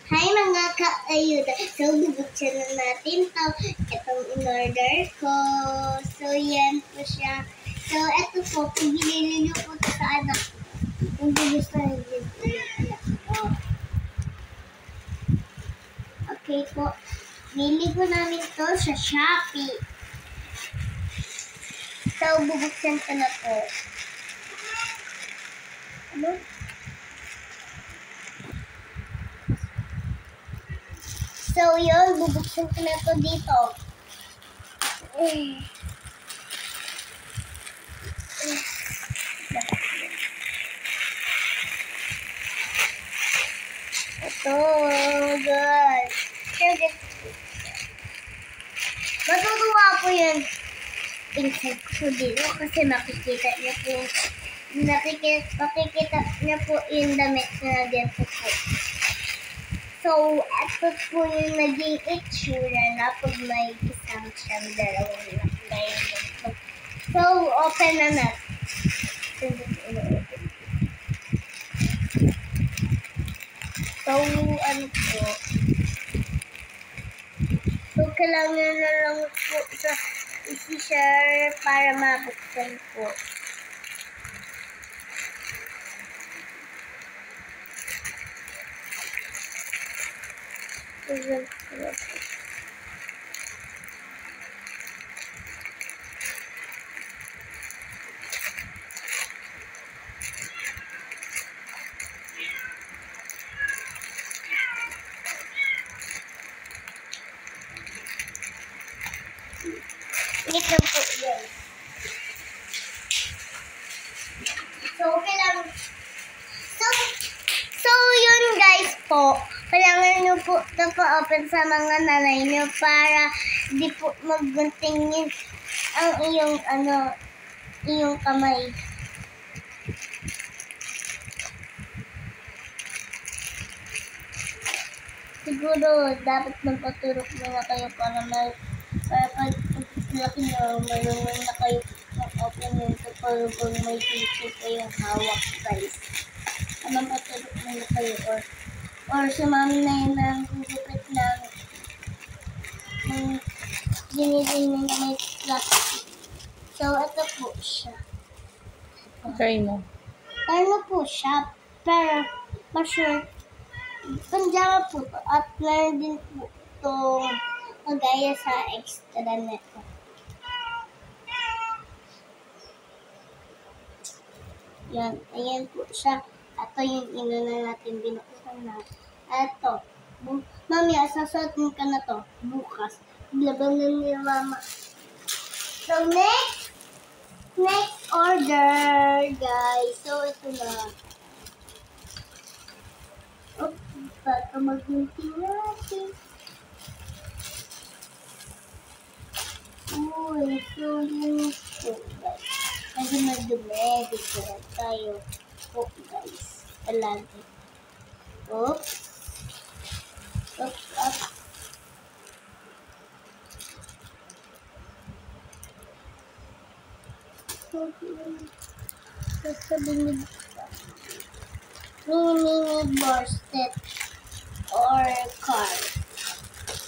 Hi mga ka-ayuda. So, bubuksan na natin to. Itong in-order ko. So, yan po siya. So, ito po. Pinili niyo po ito sa anak ko. Kung gusto niyo po yung anak ko. Okay po. Nili po namin to sa Shopee. So, bubuksan ko na po. Ano? So, yun. Bubuksan ko na to dito. Ito, guys. Matutuwa po yun. Inside ko dito kasi makikita niyo po. Makikita niyo po yung damit na dito po. So, ito po yung naging itsura na pag may isang siyang dalawang nakagaya dito. So, open na natin. So, ano po? So, kailangan na lang po sa isi-share para mabuksan po. Ito po yun. So, kailangan... So, yun guys po. Kailangan nyo po ito pa-open sa mga nanay nyo para di po magguntingin ang iyong kamay. Siguro, dapat magpaturok muna kayo para pag laki nyo, malungan na kayo mag-open yun kapag may tissue kayong hawak, guys. Magpaturok muna kayo or si mami na yun ang hugupit ng dinidinig na may plastic. So, ito po siya. Try mo. Ano po siya? Pero, ma-sure. Panjama po to. At meron din po ito magaya sa extra nito. Yan. Ayan po siya. Ito yung na natin binuksan na. Ito. Mami, sasuotin ka na to. Bukas. Labanan ni mama. So, next order, guys. So, ito na. Oops, baka mag-gunting natin. Uy, so yun po, guys. Kasi madumi. Dito tayo. Oh, guys. Alagi. Oops. Oops, up. Sasabihin nito. Mini borstet or card.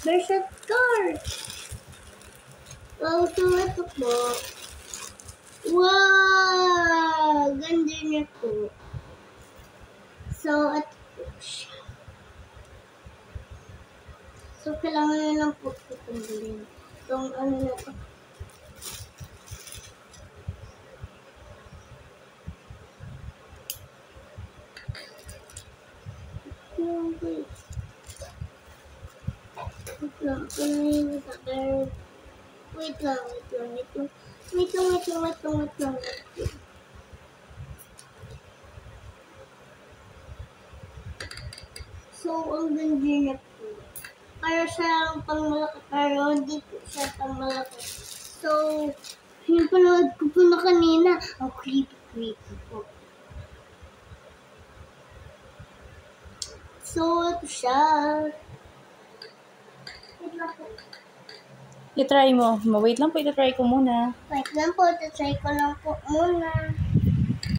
There's a card. Wow, so ito po. Wow! Ganda niya po. So, ito po siya. So, kailangan na lang po itong bilhin. Itong ano na ito. Wait lang. So, ang ganda niya po. Para siya pang malaki, pero hindi po siya pang malaki. So, yung panood ko po na kanina, ang creepy po. So, ito siya. Wait lang po. I-try mo. Wait lang po, i-try ko muna. Wait lang po, try ko lang po muna.